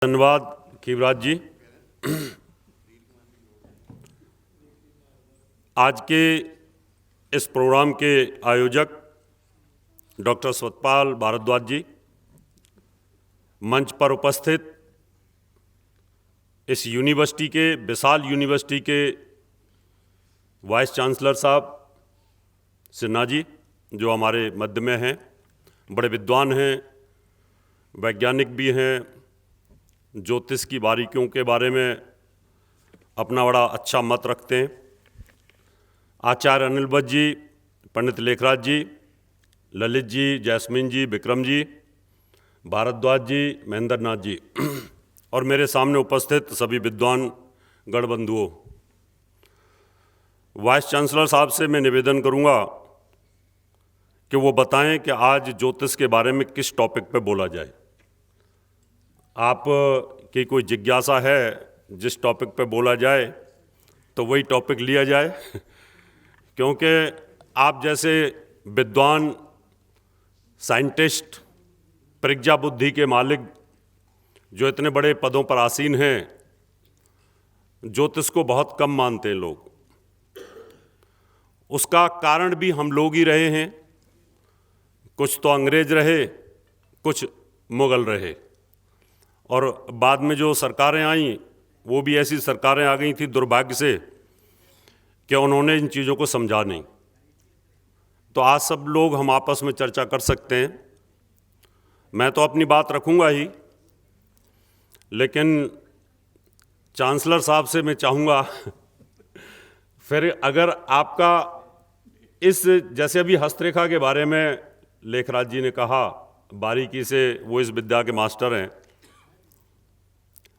धन्यवाद खीवराज जी। आज के इस प्रोग्राम के आयोजक डॉक्टर सतपाल भारद्वाज जी, मंच पर उपस्थित इस यूनिवर्सिटी के विशाल यूनिवर्सिटी के वाइस चांसलर साहब सिन्हा जी जो हमारे मध्य में हैं, बड़े विद्वान हैं, वैज्ञानिक भी हैं, ज्योतिष की बारीकियों के बारे में अपना बड़ा अच्छा मत रखते हैं। आचार्य अनिल भट्ट जी, पंडित लेखराज जी, ललित जी, जैस्मिन जी, विक्रम जी, भारद्वाज जी, महेंद्र नाथ जी और मेरे सामने उपस्थित सभी विद्वान गणबंधुओं, वाइस चांसलर साहब से मैं निवेदन करूंगा कि वो बताएं कि आज ज्योतिष के बारे में किस टॉपिक पे बोला जाए। आप की कोई जिज्ञासा है जिस टॉपिक पे बोला जाए तो वही टॉपिक लिया जाए क्योंकि आप जैसे विद्वान, साइंटिस्ट, प्रज्ञा बुद्धि के मालिक जो इतने बड़े पदों पर आसीन हैं, ज्योतिष को बहुत कम मानते हैं लोग। उसका कारण भी हम लोग ही रहे हैं। कुछ तो अंग्रेज रहे, कुछ मुगल रहे, और बाद में जो सरकारें आईं वो भी ऐसी सरकारें आ गई थी दुर्भाग्य से कि उन्होंने इन चीज़ों को समझा नहीं। तो आज सब लोग हम आपस में चर्चा कर सकते हैं। मैं तो अपनी बात रखूंगा ही, लेकिन चांसलर साहब से मैं चाहूँगा फिर अगर आपका इस जैसे अभी हस्तरेखा के बारे में लेखराज जी ने कहा, बारीकी से वो इस विद्या के मास्टर हैं।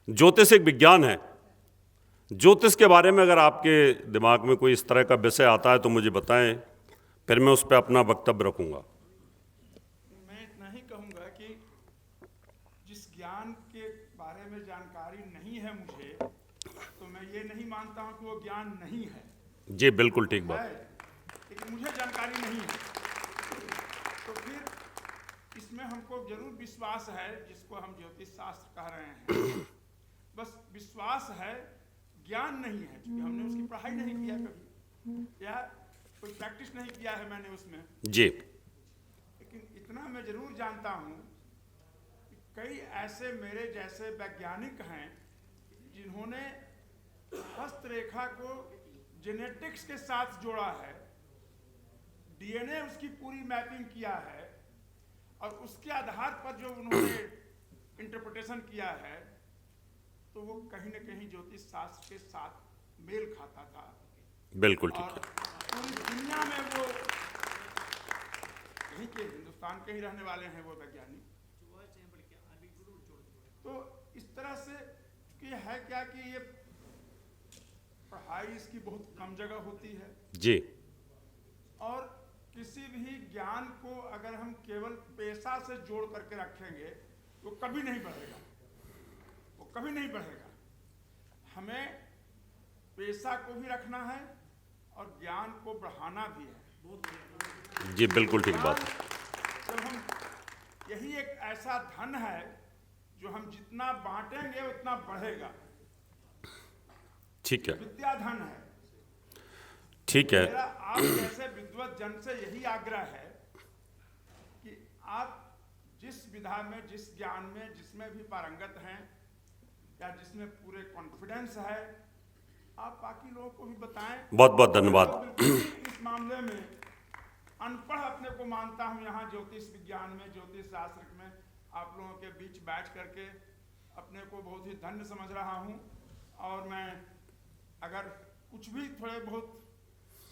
ज्योतिष एक विज्ञान है। ज्योतिष के बारे में अगर आपके दिमाग में कोई इस तरह का विषय आता है तो मुझे बताएं, फिर मैं उस पर अपना वक्तव्य रखूंगा। मैं इतना ही कहूँगा कि जिस ज्ञान के बारे में जानकारी नहीं है मुझे, तो मैं ये नहीं मानता हूँ कि वो ज्ञान नहीं है। जी बिल्कुल ठीक बात है, लेकिन मुझे जानकारी नहीं है तो फिर इसमें हमको जरूर विश्वास है, जिसको हम ज्योतिष शास्त्र कह रहे हैं। बस विश्वास है, ज्ञान नहीं है, क्योंकि हमने उसकी पढ़ाई नहीं किया कभी या कोई प्रैक्टिस नहीं किया है मैंने उसमें जी। लेकिन इतना मैं जरूर जानता हूँ कि कई ऐसे मेरे जैसे वैज्ञानिक हैं जिन्होंने हस्तरेखा को जेनेटिक्स के साथ जोड़ा है, डीएनए उसकी पूरी मैपिंग किया है, और उसके आधार पर जो उन्होंने इंटरप्रिटेशन किया है तो वो कहीं न कहीं ज्योतिष शास्त्र के साथ मेल खाता था। बिल्कुल ठीक है। पूरी दुनिया में वो यहीं के हिंदुस्तान के ही रहने वाले हैं वो वैज्ञानिक। तो इस तरह से कि है क्या कि ये पढ़ाई इसकी बहुत कम जगह होती है जी, और किसी भी ज्ञान को अगर हम केवल पेशा से जोड़ करके रखेंगे तो कभी नहीं बढ़ेगा, वो कभी नहीं बढ़ेगा। हमें पेशा को भी रखना है और ज्ञान को बढ़ाना भी है। जी बिल्कुल ठीक बात है। जब हम यही एक ऐसा धन है जो हम जितना बांटेंगे उतना बढ़ेगा। ठीक है, विद्या धन है। ठीक है। मेरा आप जैसे विद्वत जन से यही आग्रह है कि आप जिस विधा में, जिस ज्ञान में, जिसमें भी पारंगत हैं या जिसमें पूरे कॉन्फिडेंस है, आप बाकी लोगों को भी बताएं। बहुत बहुत धन्यवाद। तो इस मामले में अनपढ़ अपने को मानता हूं, यहाँ ज्योतिष विज्ञान में, ज्योतिष शास्त्र में आप लोगों के बीच बैठ करके अपने को बहुत ही धन्य समझ रहा हूं। और मैं अगर कुछ भी थोड़े बहुत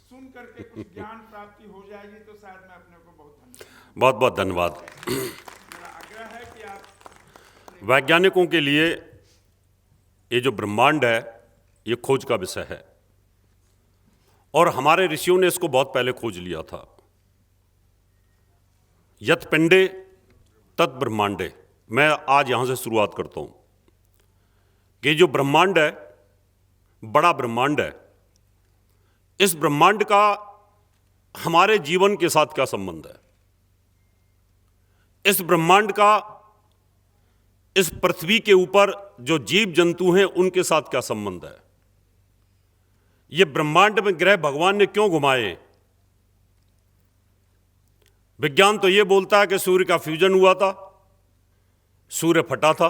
सुन करके कुछ ज्ञान प्राप्ति हो जाएगी तो शायद मैं अपने को बहुत धन्यवाद। बहुत बहुत धन्यवाद। मेरा आग्रह है कि आप वैज्ञानिकों के लिए ये जो ब्रह्मांड है ये खोज का विषय है, और हमारे ऋषियों ने इसको बहुत पहले खोज लिया था। यत पिंडे तत् ब्रह्मांडे। मैं आज यहां से शुरुआत करता हूं कि जो ब्रह्मांड है, बड़ा ब्रह्मांड है, इस ब्रह्मांड का हमारे जीवन के साथ क्या संबंध है? इस ब्रह्मांड का इस पृथ्वी के ऊपर जो जीव जंतु हैं उनके साथ क्या संबंध है। ये ब्रह्मांड में ग्रह भगवान ने क्यों घुमाए। विज्ञान तो ये बोलता है कि सूर्य का फ्यूजन हुआ था, सूर्य फटा था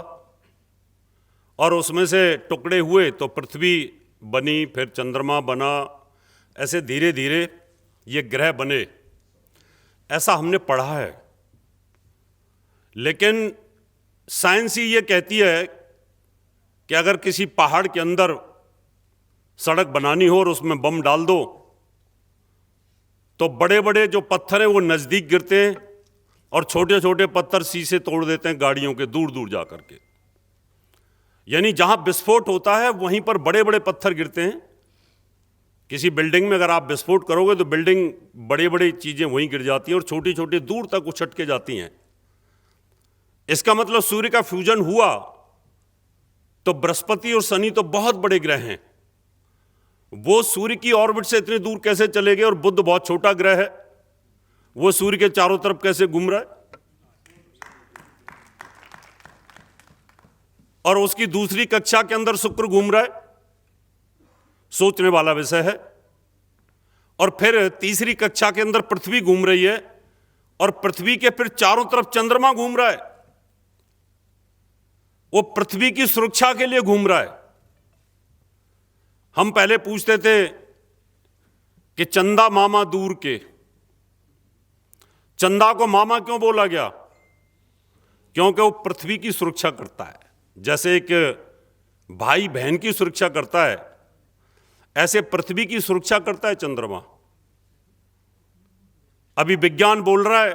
और उसमें से टुकड़े हुए तो पृथ्वी बनी, फिर चंद्रमा बना, ऐसे धीरे धीरे ये ग्रह बने, ऐसा हमने पढ़ा है। लेकिन साइंस ही ये कहती है कि अगर किसी पहाड़ के अंदर सड़क बनानी हो और उसमें बम डाल दो तो बड़े बड़े जो पत्थर हैं वो नज़दीक गिरते हैं और छोटे छोटे पत्थर शीशे तोड़ देते हैं गाड़ियों के दूर दूर जा करके। यानी जहां विस्फोट होता है वहीं पर बड़े बड़े पत्थर गिरते हैं। किसी बिल्डिंग में अगर आप विस्फोट करोगे तो बिल्डिंग बड़ी बड़ी चीज़ें वहीं गिर जाती हैं और छोटी छोटी दूर तक उछट के जाती हैं। इसका मतलब सूर्य का फ्यूजन हुआ तो बृहस्पति और शनि तो बहुत बड़े ग्रह हैं, वो सूर्य की ऑर्बिट से इतनी दूर कैसे चले गए। और बुध बहुत छोटा ग्रह है, वो सूर्य के चारों तरफ कैसे घूम रहा है। और उसकी दूसरी कक्षा के अंदर शुक्र घूम रहा है, सोचने वाला विषय है। और फिर तीसरी कक्षा के अंदर पृथ्वी घूम रही है और पृथ्वी के फिर चारों तरफ चंद्रमा घूम रहा है, वो पृथ्वी की सुरक्षा के लिए घूम रहा है। हम पहले पूछते थे कि चंदा मामा दूर के, चंदा को मामा क्यों बोला गया? क्योंकि वो पृथ्वी की सुरक्षा करता है। जैसे एक भाई बहन की सुरक्षा करता है, ऐसे पृथ्वी की सुरक्षा करता है चंद्रमा। अभी विज्ञान बोल रहा है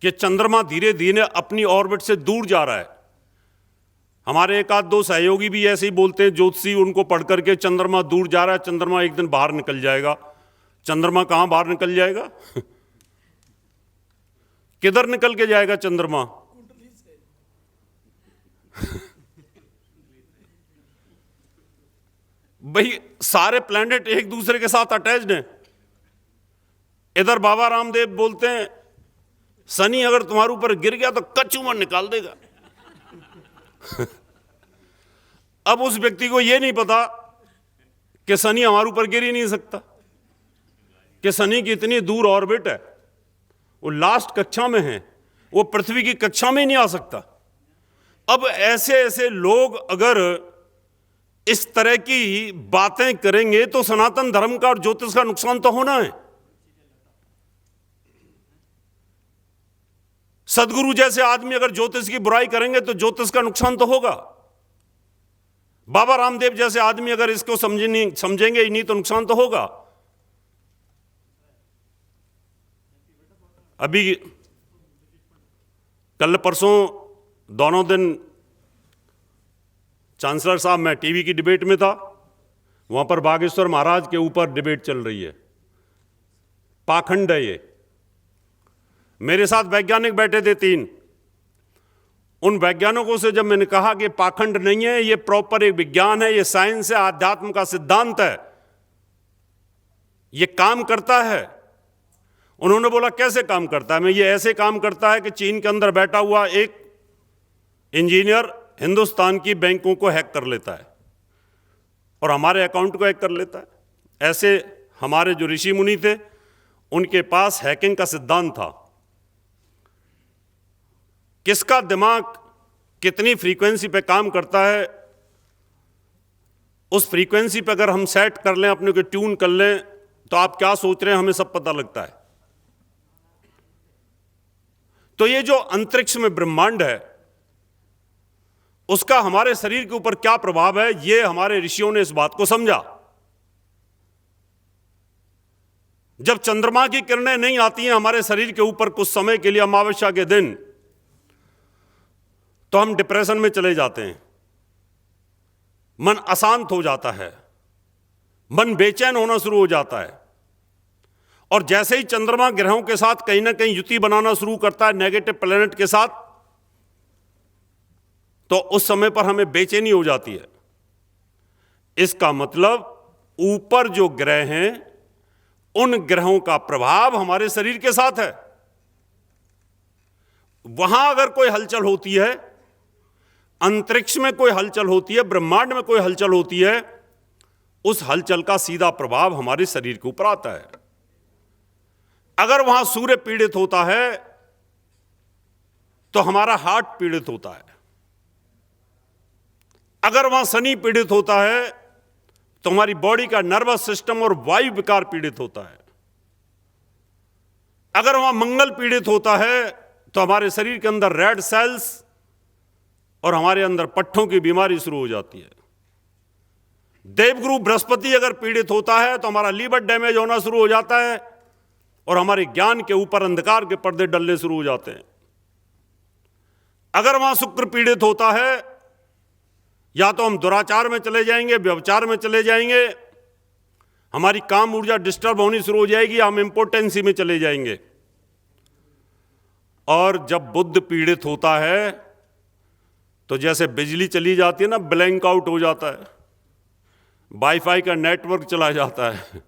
कि चंद्रमा धीरे धीरे अपनी ऑर्बिट से दूर जा रहा है। हमारे एक आध दो सहयोगी भी ऐसे ही बोलते हैं, ज्योतिषी, उनको पढ़ करके चंद्रमा दूर जा रहा है, चंद्रमा एक दिन बाहर निकल जाएगा। चंद्रमा कहां बाहर निकल जाएगा? किधर निकल के जाएगा चंद्रमा? भाई सारे प्लैनेट एक दूसरे के साथ अटैच्ड हैं। इधर बाबा रामदेव बोलते हैं शनि अगर तुम्हारे ऊपर गिर गया तो कचूमर निकाल देगा। अब उस व्यक्ति को यह नहीं पता कि शनि हमारे ऊपर गिर ही नहीं सकता, कि शनि की इतनी दूर ऑर्बिट है, वो लास्ट कक्षा में है, वो पृथ्वी की कक्षा में ही नहीं आ सकता। अब ऐसे ऐसे लोग अगर इस तरह की बातें करेंगे तो सनातन धर्म का और ज्योतिष का नुकसान तो होना है। सदगुरु जैसे आदमी अगर ज्योतिष की बुराई करेंगे तो ज्योतिष का नुकसान तो होगा। बाबा रामदेव जैसे आदमी अगर इसको समझेंगे ही नहीं तो नुकसान तो होगा। अभी कल परसों दोनों दिन चांसलर साहब, मैं टीवी की डिबेट में था, वहां पर बागेश्वर महाराज के ऊपर डिबेट चल रही है। पाखंड है ये। मेरे साथ वैज्ञानिक बैठे थे 3। उन वैज्ञानिकों से जब मैंने कहा कि पाखंड नहीं है, ये प्रॉपर एक विज्ञान है, ये साइंस है, आध्यात्म का सिद्धांत है, ये काम करता है। उन्होंने बोला कैसे काम करता है? मैं, ये ऐसे काम करता है कि चीन के अंदर बैठा हुआ एक इंजीनियर हिंदुस्तान की बैंकों को हैक कर लेता है और हमारे अकाउंट को हैक कर लेता है। ऐसे हमारे जो ऋषि मुनि थे उनके पास हैकिंग का सिद्धांत था। किसका दिमाग कितनी फ्रीक्वेंसी पे काम करता है, उस फ्रीक्वेंसी पे अगर हम सेट कर लें, अपने को ट्यून कर लें, तो आप क्या सोच रहे हैं हमें सब पता लगता है। तो ये जो अंतरिक्ष में ब्रह्मांड है उसका हमारे शरीर के ऊपर क्या प्रभाव है, ये हमारे ऋषियों ने इस बात को समझा। जब चंद्रमा की किरणें नहीं आती हैं हमारे शरीर के ऊपर कुछ समय के लिए, अमावस्या के दिन, तो हम डिप्रेशन में चले जाते हैं, मन अशांत हो जाता है, मन बेचैन होना शुरू हो जाता है। और जैसे ही चंद्रमा ग्रहों के साथ कहीं ना कहीं युति बनाना शुरू करता है, नेगेटिव प्लैनेट के साथ, तो उस समय पर हमें बेचैनी हो जाती है। इसका मतलब ऊपर जो ग्रह हैं उन ग्रहों का प्रभाव हमारे शरीर के साथ है। वहां अगर कोई हलचल होती है अंतरिक्ष में कोई हलचल होती है, ब्रह्मांड में कोई हलचल होती है, उस हलचल का सीधा प्रभाव हमारे शरीर के ऊपर आता है। अगर वहां सूर्य पीड़ित होता है तो हमारा हार्ट पीड़ित होता है। अगर वहां शनि पीड़ित होता है तो हमारी बॉडी का नर्वस सिस्टम और वायु विकार पीड़ित होता है। अगर वहां मंगल पीड़ित होता है तो हमारे शरीर के अंदर रेड सेल्स और हमारे अंदर पट्ठों की बीमारी शुरू हो जाती है। देवगुरु बृहस्पति अगर पीड़ित होता है तो हमारा लीवर डैमेज होना शुरू हो जाता है और हमारे ज्ञान के ऊपर अंधकार के पर्दे डलने शुरू हो जाते हैं। अगर वहां शुक्र पीड़ित होता है, या तो हम दुराचार में चले जाएंगे, व्यभिचार में चले जाएंगे, हमारी काम ऊर्जा डिस्टर्ब होनी शुरू हो जाएगी, हम इंपोर्टेंसी में चले जाएंगे। और जब बुध पीड़ित होता है तो जैसे बिजली चली जाती है ना, ब्लैंक आउट हो जाता है, वाईफाई का नेटवर्क चला जाता है,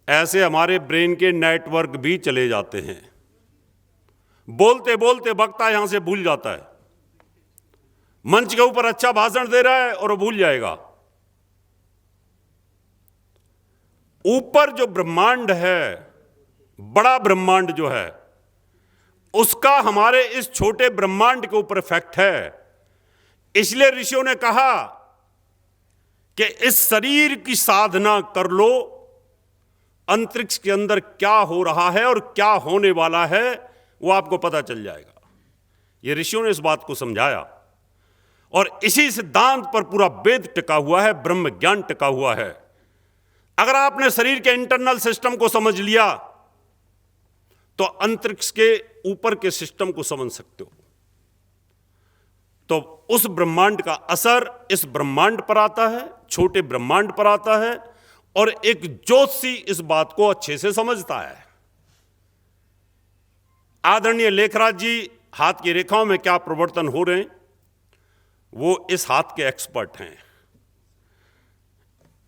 ऐसे हमारे ब्रेन के नेटवर्क भी चले जाते हैं। बोलते बोलते वक्ता यहां से भूल जाता है, मंच के ऊपर अच्छा भाषण दे रहा है और वो भूल जाएगा। ऊपर जो ब्रह्मांड है, बड़ा ब्रह्मांड जो है, उसका हमारे इस छोटे ब्रह्मांड के ऊपर इफेक्ट है। इसलिए ऋषियों ने कहा कि इस शरीर की साधना कर लो, अंतरिक्ष के अंदर क्या हो रहा है और क्या होने वाला है वो आपको पता चल जाएगा। ये ऋषियों ने इस बात को समझाया और इसी सिद्धांत पर पूरा वेद टिका हुआ है, ब्रह्म ज्ञान टिका हुआ है। अगर आपने शरीर के इंटरनल सिस्टम को समझ लिया तो अंतरिक्ष के ऊपर के सिस्टम को समझ सकते हो। तो उस ब्रह्मांड का असर इस ब्रह्मांड पर आता है, छोटे ब्रह्मांड पर आता है, और एक ज्योतिषी इस बात को अच्छे से समझता है। आदरणीय लेखराज जी हाथ की रेखाओं में क्या परिवर्तन हो रहे हैं, वो इस हाथ के एक्सपर्ट हैं,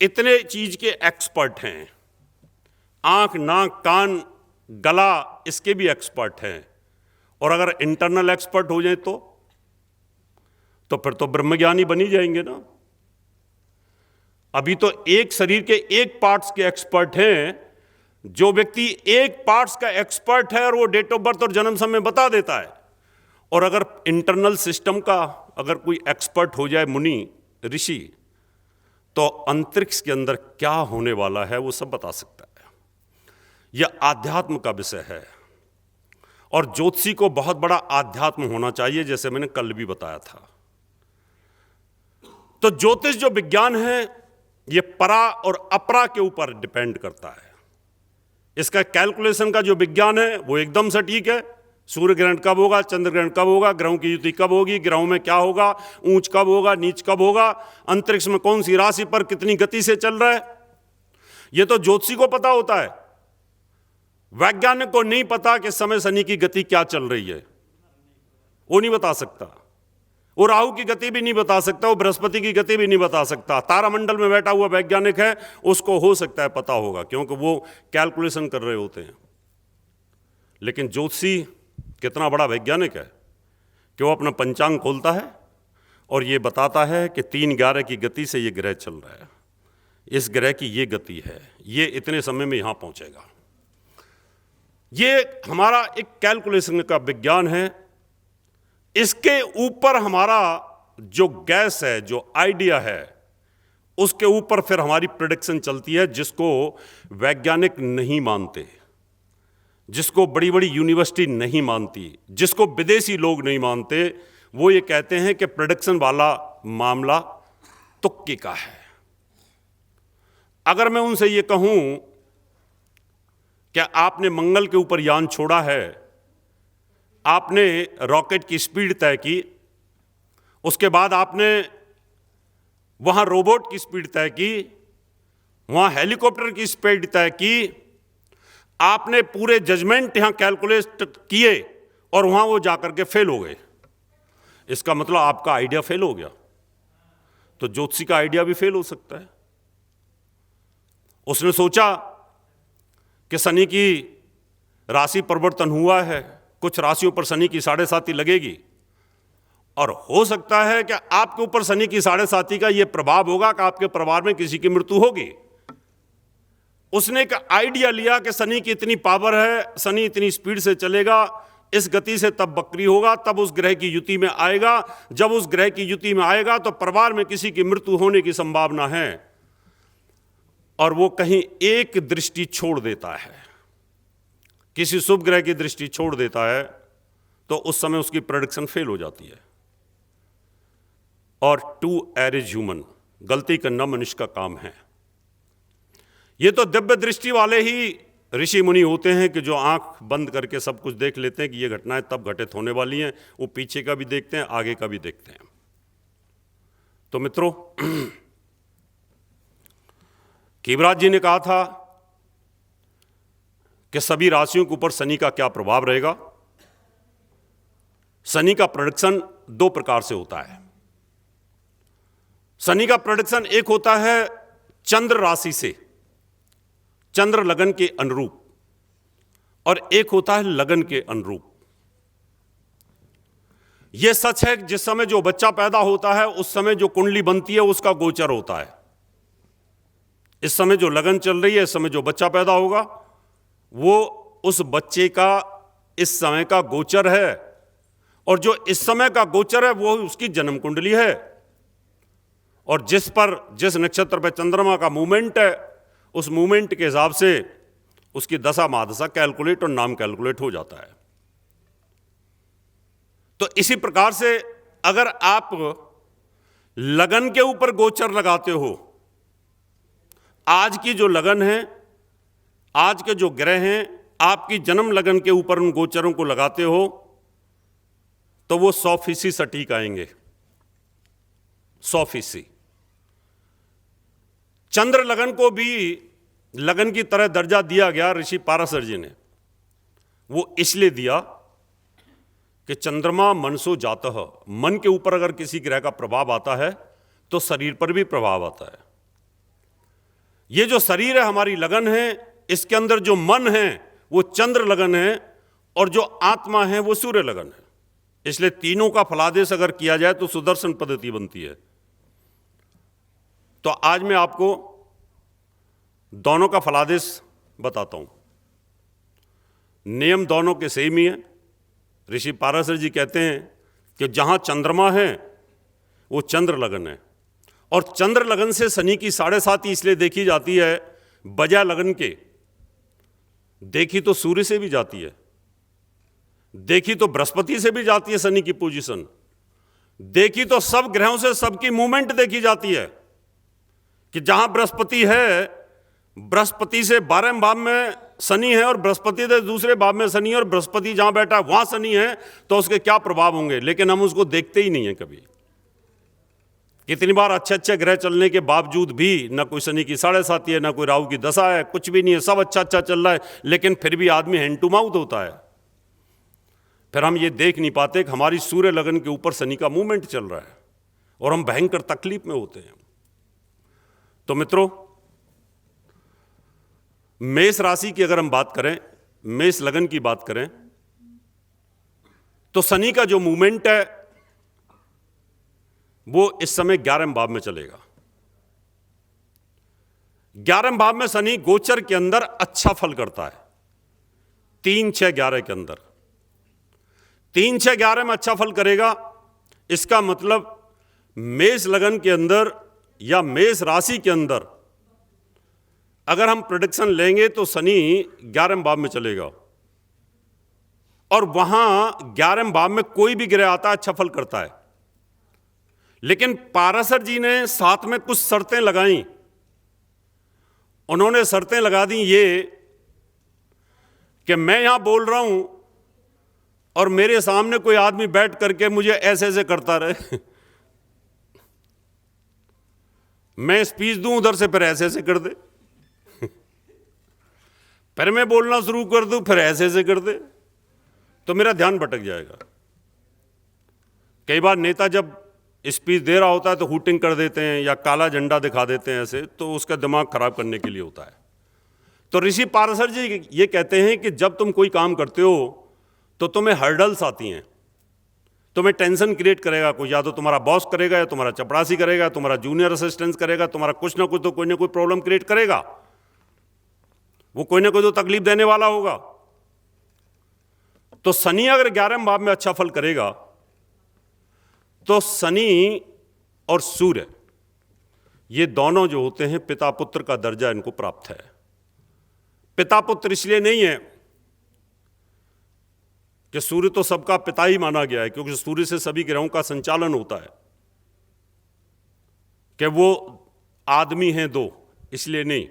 इतने चीज के एक्सपर्ट हैं। आंख, नाक, कान, गला, इसके भी एक्सपर्ट हैं। और अगर इंटरनल एक्सपर्ट हो जाए तो फिर तो ब्रह्मज्ञानी बनी जाएंगे ना। अभी तो एक शरीर के एक पार्ट्स के एक्सपर्ट हैं। जो व्यक्ति एक पार्ट्स का एक्सपर्ट है और वो डेट ऑफ बर्थ और जन्म समय बता देता है, और अगर इंटरनल सिस्टम का अगर कोई एक्सपर्ट हो जाए, मुनि ऋषि, तो अंतरिक्ष के अंदर क्या होने वाला है वो सब बता सकता है। यह आध्यात्म का विषय है और ज्योतिषी को बहुत बड़ा आध्यात्म होना चाहिए, जैसे मैंने कल भी बताया था। तो ज्योतिष जो विज्ञान है ये परा और अपरा के ऊपर डिपेंड करता है। इसका कैलकुलेशन का जो विज्ञान है वो एकदम सटीक है। सूर्य ग्रहण कब होगा, चंद्र ग्रहण कब होगा, ग्रहों की युति कब होगी, ग्रहों में क्या होगा, ऊंच कब होगा, नीच कब होगा, अंतरिक्ष में कौन सी राशि पर कितनी गति से चल रहा है, ये तो ज्योतिषी को पता होता है। वैज्ञानिक को नहीं पता कि समय शनि की गति क्या चल रही है, वो नहीं बता सकता। वो राहु की गति भी नहीं बता सकता, वो बृहस्पति की गति भी नहीं बता सकता। तारामंडल में बैठा हुआ वैज्ञानिक है, उसको हो सकता है पता होगा, क्योंकि वो कैलकुलेशन कर रहे होते हैं। लेकिन ज्योतिषी कितना बड़ा वैज्ञानिक है कि वो अपना पंचांग खोलता है और ये बताता है कि 3/11 की गति से ये ग्रह चल रहा है, इस ग्रह की ये गति है, ये इतने समय में यहां पहुंचेगा। ये हमारा एक कैलकुलेशन का विज्ञान है। इसके ऊपर हमारा जो गैस है, जो आइडिया है, उसके ऊपर फिर हमारी प्रेडिक्शन चलती है, जिसको वैज्ञानिक नहीं मानते, जिसको बड़ी बड़ी यूनिवर्सिटी नहीं मानती, जिसको विदेशी लोग नहीं मानते। वो ये कहते हैं कि प्रेडिक्शन वाला मामला तुक्के का है। अगर मैं उनसे ये कहूं कि आपने मंगल के ऊपर यान छोड़ा है, आपने रॉकेट की स्पीड तय की, उसके बाद आपने वहां रोबोट की स्पीड तय की, वहां हेलीकॉप्टर की स्पीड तय की, आपने पूरे जजमेंट यहां कैलकुलेट किए और वहां वो जाकर के फेल हो गए, इसका मतलब आपका आइडिया फेल हो गया। तो ज्योतिषी का आइडिया भी फेल हो सकता है। उसने सोचा कि शनि की राशि परिवर्तन हुआ है, कुछ राशियों पर शनि की 7.5 लगेगी, और हो सकता है कि आपके ऊपर शनि की 7.5 का यह प्रभाव होगा कि आपके परिवार में किसी की मृत्यु होगी। उसने एक आइडिया लिया कि शनि की इतनी पावर है, शनि इतनी स्पीड से चलेगा, इस गति से तब वक्री होगा, तब उस ग्रह की युति में आएगा। जब उस ग्रह की युति में आएगा तो परिवार में किसी की मृत्यु होने की संभावना है। और वो कहीं एक दृष्टि छोड़ देता है, किसी शुभ ग्रह की दृष्टि छोड़ देता है, तो उस समय उसकी प्रेडिक्शन फेल हो जाती है। और टू एयर इज ह्यूमन, गलती करना मनुष्य का काम है। ये तो दिव्य दृष्टि वाले ही ऋषि मुनि होते हैं कि जो आंख बंद करके सब कुछ देख लेते हैं कि ये घटनाएं तब घटित होने वाली हैं। वो पीछे का भी देखते हैं, आगे का भी देखते हैं। तो मित्रों, केवराज जी ने कहा था कि सभी राशियों के ऊपर शनि का क्या प्रभाव रहेगा। शनि का प्रेडिक्शन 2 प्रकार से होता है। शनि का प्रेडिक्शन एक होता है चंद्र राशि से, चंद्र लगन के अनुरूप, और एक होता है लगन के अनुरूप। यह सच है जिस समय जो बच्चा पैदा होता है उस समय जो कुंडली बनती है उसका गोचर होता है। इस समय जो लगन चल रही है, इस समय जो बच्चा पैदा होगा, वो उस बच्चे का इस समय का गोचर है। और जो इस समय का गोचर है वो उसकी जन्म कुंडली है। और जिस नक्षत्र पर चंद्रमा का मूवमेंट है, उस मूवमेंट के हिसाब से उसकी दशा महादशा कैलकुलेट और नाम कैलकुलेट हो जाता है। तो इसी प्रकार से अगर आप लगन के ऊपर गोचर लगाते हो, आज की जो लगन है, आज के जो ग्रह हैं, आपकी जन्म लगन के ऊपर उन गोचरों को लगाते हो, तो वो 100% सटीक आएंगे, 100%। चंद्र लगन को भी लगन की तरह दर्जा दिया गया ऋषि पाराशर जी ने। वो इसलिए दिया कि चंद्रमा मनसो जातः, मन के ऊपर अगर किसी ग्रह का प्रभाव आता है तो शरीर पर भी प्रभाव आता है। ये जो शरीर है हमारी लगन है, इसके अंदर जो मन है वो चंद्र लगन है, और जो आत्मा है वो सूर्य लगन है। इसलिए तीनों का फलादेश अगर किया जाए तो सुदर्शन पद्धति बनती है। तो आज मैं आपको दोनों का फलादेश बताता हूं। नियम दोनों के सेम ही है। ऋषि पाराशर जी कहते हैं कि जहां चंद्रमा है वो चंद्र लगन है, और चंद्र लगन से शनि की 7.5 इसलिए देखी जाती है बजाय लगन के। देखी तो सूर्य से भी जाती है, देखी तो बृहस्पति से भी जाती है शनि की पोजीशन, देखी तो सब ग्रहों से सबकी मूवमेंट देखी जाती है कि जहां बृहस्पति है, बृहस्पति से 12वें भाव में शनि है और बृहस्पति से दूसरे भाव में शनि है, और बृहस्पति जहां बैठा है वहां शनि है, तो उसके क्या प्रभाव होंगे। लेकिन हम उसको देखते ही नहीं है कभी। कितनी बार अच्छे अच्छे ग्रह चलने के बावजूद भी ना कोई शनि की 7.5 है, ना कोई राहु की दशा है, कुछ भी नहीं है, सब अच्छा अच्छा चल रहा है, लेकिन फिर भी आदमी हैंड टू माउथ होता है। फिर हम ये देख नहीं पाते कि हमारी सूर्य लगन के ऊपर शनि का मूवमेंट चल रहा है, और हम भयंकर तकलीफ में होते हैं। तो मित्रों, मेष राशि की अगर हम बात करें, मेष लगन की बात करें, तो शनि का जो मूवमेंट है वो इस समय 11वें भाव में चलेगा। 11वें भाव में शनि गोचर के अंदर अच्छा फल करता है। 3, 6, 11 के अंदर 3, 6, 11 में अच्छा फल करेगा। इसका मतलब मेष लगन के अंदर या मेष राशि के अंदर अगर हम प्रेडिक्शन लेंगे तो शनि 11वें भाव में चलेगा, और वहां 11वें भाव में कोई भी ग्रह आता है अच्छा फल करता है। लेकिन पाराशर जी ने साथ में कुछ शर्तें लगाई। उन्होंने शर्तें लगा दी ये कि मैं यहां बोल रहा हूं और मेरे सामने कोई आदमी बैठ करके मुझे ऐसे ऐसे करता रहे, मैं स्पीच दूं उधर से फिर ऐसे ऐसे कर दे, फिर मैं बोलना शुरू कर दूं फिर ऐसे ऐसे कर दे, तो मेरा ध्यान भटक जाएगा। कई बार नेता जब स्पीच दे रहा होता है तो हूटिंग कर देते हैं या काला झंडा दिखा देते हैं ऐसे, तो उसका दिमाग खराब करने के लिए होता है। तो ऋषि पाराशर जी ये कहते हैं कि जब तुम कोई काम करते हो तो तुम्हें हर्डल्स आती हैं, तुम्हें टेंशन क्रिएट करेगा। कोई या तो तुम्हारा बॉस करेगा, या तुम्हारा चपरासी करेगा, तुम्हारा जूनियर असिस्टेंट करेगा, तुम्हारा कुछ ना कुछ तो कोई ना कोई प्रॉब्लम क्रिएट करेगा। वो कोई ना कोई तो तकलीफ देने वाला होगा। तो शनि अगर 11वें भाव में अच्छा फल करेगा तो शनि और सूर्य ये दोनों जो होते हैं पिता पुत्र का दर्जा इनको प्राप्त है। पिता पुत्र इसलिए नहीं है कि सूर्य तो सबका पिता ही माना गया है, क्योंकि सूर्य से सभी ग्रहों का संचालन होता है, कि वो आदमी हैं दो, इसलिए नहीं।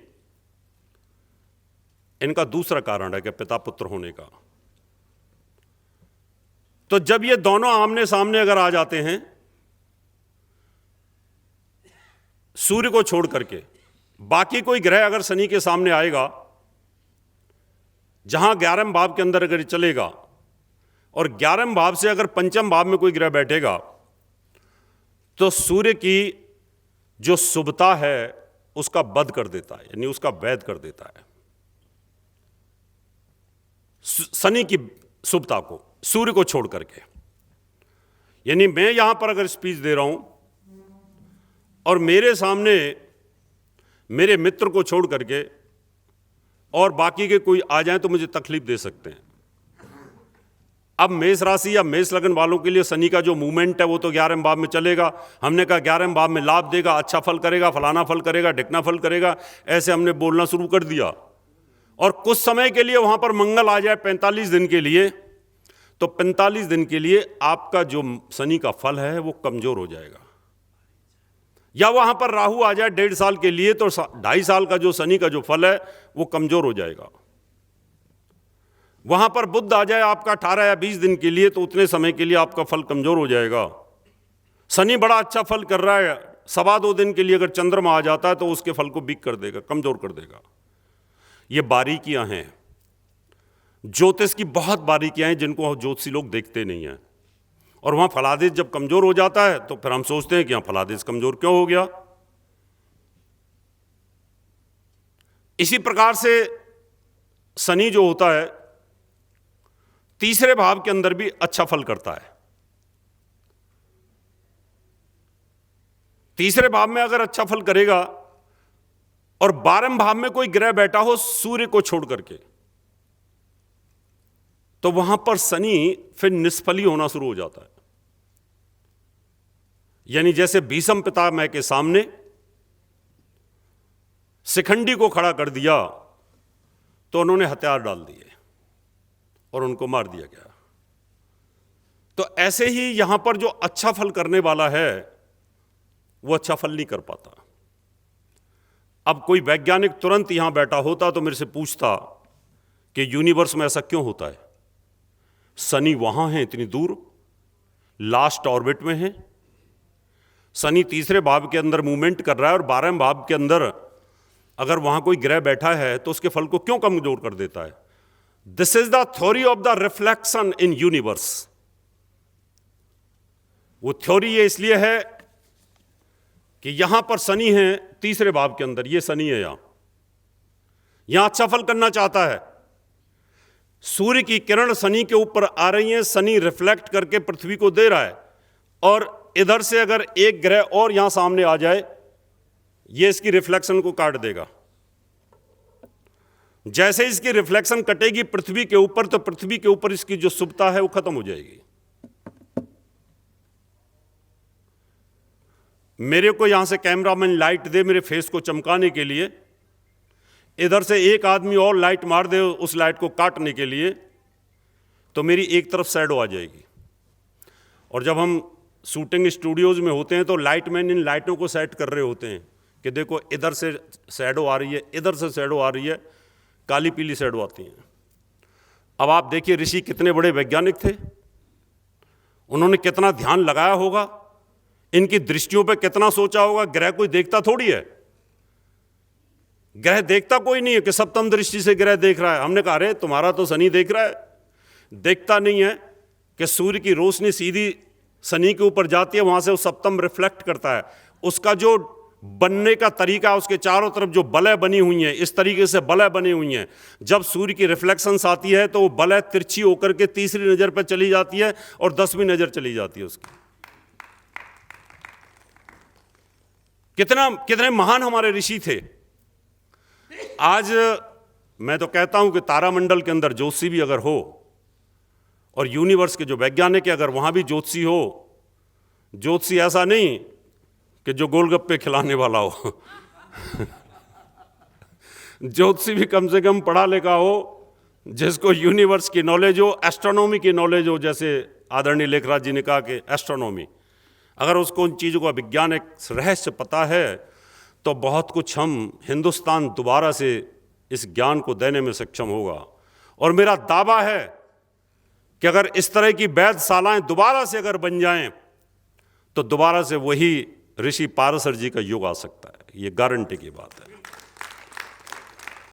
इनका दूसरा कारण है कि पिता पुत्र होने का। तो जब ये दोनों आमने सामने अगर आ जाते हैं, सूर्य को छोड़ करके बाकी कोई ग्रह अगर शनि के सामने आएगा, जहां 11वें भाव के अंदर अगर चलेगा, और 11वें भाव से अगर 5वें भाव में कोई ग्रह बैठेगा, तो सूर्य की जो शुभता है उसका वध कर देता है, यानी उसका वैध कर देता है। शनि की शुभता को सूर्य को छोड़ करके, यानी मैं यहां पर अगर स्पीच दे रहा हूं और मेरे सामने मेरे मित्र को छोड़ करके और बाकी के कोई आ जाएं तो मुझे तकलीफ दे सकते हैं। अब मेष राशि या मेष लग्न वालों के लिए शनि का जो मूवमेंट है वो तो 11वें भाव में चलेगा। हमने कहा 11वें भाव में लाभ देगा, अच्छा फल करेगा, फलाना फल करेगा, ढिकना फल करेगा, ऐसे हमने बोलना शुरू कर दिया। और कुछ समय के लिए वहां पर मंगल आ जाए 45 दिन के लिए, तो 45 दिन के लिए आपका जो शनि का फल है वो कमजोर हो जाएगा। या वहां पर राहु आ जाए 1.5 साल के लिए, तो 2.5 साल का जो शनि का जो फल है वो कमजोर हो जाएगा। वहां पर बुध आ जाए आपका 18 या 20 दिन के लिए, तो उतने समय के लिए आपका फल कमजोर हो जाएगा। शनि बड़ा अच्छा फल कर रहा है, 2.25 दिन के लिए अगर चंद्रमा आ जाता है तो उसके फल को वीक कर देगा, कमजोर कर देगा। ये बारीकियां हैं, ज्योतिष की बहुत बारीकियां हैं जिनको ज्योतिषी लोग देखते नहीं हैं। और वहां फलादेश जब कमजोर हो जाता है तो फिर हम सोचते हैं कि यहां फलादेश कमजोर क्यों हो गया। इसी प्रकार से शनि जो होता है तीसरे भाव के अंदर भी अच्छा फल करता है। तीसरे भाव में अगर अच्छा फल करेगा और 12वें भाव में कोई ग्रह बैठा हो सूर्य को छोड़ करके, तो वहां पर शनि फिर निष्फली होना शुरू हो जाता है। यानी जैसे भीष्म पितामह के सामने शिखंडी को खड़ा कर दिया तो उन्होंने हथियार डाल दिए और उनको मार दिया गया। तो ऐसे ही यहां पर जो अच्छा फल करने वाला है वो अच्छा फल नहीं कर पाता। अब कोई वैज्ञानिक तुरंत यहां बैठा होता तो मेरे से पूछता कि यूनिवर्स में ऐसा क्यों होता है। शनि वहां है इतनी दूर, लास्ट ऑर्बिट में है। शनि तीसरे भाव के अंदर मूवमेंट कर रहा है और 12वें भाव के अंदर अगर वहां कोई ग्रह बैठा है तो उसके फल को क्यों कमजोर कर देता है। This is the theory of the reflection in universe. वो थ्योरी ये इसलिए है कि यहां पर शनि है तीसरे भाव के अंदर, ये शनि है यहां अच्छा फल करना चाहता है। सूर्य की किरण शनि के ऊपर आ रही है, शनि रिफ्लेक्ट करके पृथ्वी को दे रहा है, और इधर से अगर एक ग्रह और यहां सामने आ जाए ये इसकी रिफ्लेक्शन को काट देगा। जैसे इसकी रिफ्लेक्शन कटेगी पृथ्वी के ऊपर, तो पृथ्वी के ऊपर इसकी जो शुभता है वो खत्म हो जाएगी। मेरे को यहां से कैमरामैन लाइट दे मेरे फेस को चमकाने के लिए, इधर से एक आदमी और लाइट मार दे उस लाइट को काटने के लिए, तो मेरी एक तरफ शैडो आ जाएगी। और जब हम शूटिंग स्टूडियोज में होते हैं तो लाइटमैन इन लाइटों को सेट कर रहे होते हैं कि देखो इधर से शैडो आ रही है, इधर से शैडो आ रही है, काली पीली शैडो आती हैं। अब आप देखिए ऋषि कितने बड़े वैज्ञानिक थे, उन्होंने कितना ध्यान लगाया होगा, इनकी दृष्टियों पे कितना सोचा होगा। ग्रह कोई देखता थोड़ी है, ग्रह देखता कोई नहीं है कि सप्तम दृष्टि से ग्रह देख रहा है। हमने कहा अरे तुम्हारा तो शनि देख रहा है, देखता नहीं है कि सूर्य की रोशनी सीधी शनि के ऊपर जाती है, वहां से वो सप्तम रिफ्लेक्ट करता है, उसका जो बनने का तरीका, उसके चारों तरफ जो बलय बनी हुई हैं, इस तरीके से बलय बनी हुई हैं, जब सूर्य की रिफ्लेक्शंस आती है तो वो बलय तिरछी होकर के तीसरी नज़र पर चली जाती है और 10वीं नज़र चली जाती है उसकी। कितने महान हमारे ऋषि थे। आज मैं तो कहता हूं कि तारामंडल के अंदर ज्योतिषी भी अगर हो और यूनिवर्स के जो वैज्ञानिक है अगर वहां भी ज्योतिषी हो, ज्योतिषी ऐसा नहीं कि जो गोलगप्पे खिलाने वाला हो ज्योतिषी भी कम से कम पढ़ा लिखा हो, जिसको यूनिवर्स की नॉलेज हो, एस्ट्रोनॉमी की नॉलेज हो, जैसे आदरणीय लेखराज जी ने कहा कि एस्ट्रोनॉमी, अगर उसको उन चीज़ों का वैज्ञानिक रहस्य पता है तो बहुत कुछ हम हिंदुस्तान दोबारा से इस ज्ञान को देने में सक्षम होगा। और मेरा दावा है कि अगर इस तरह की वेधशालाएं दोबारा से अगर बन जाएं तो दोबारा से वही ऋषि पाराशर जी का युग आ सकता है। ये गारंटी की बात है।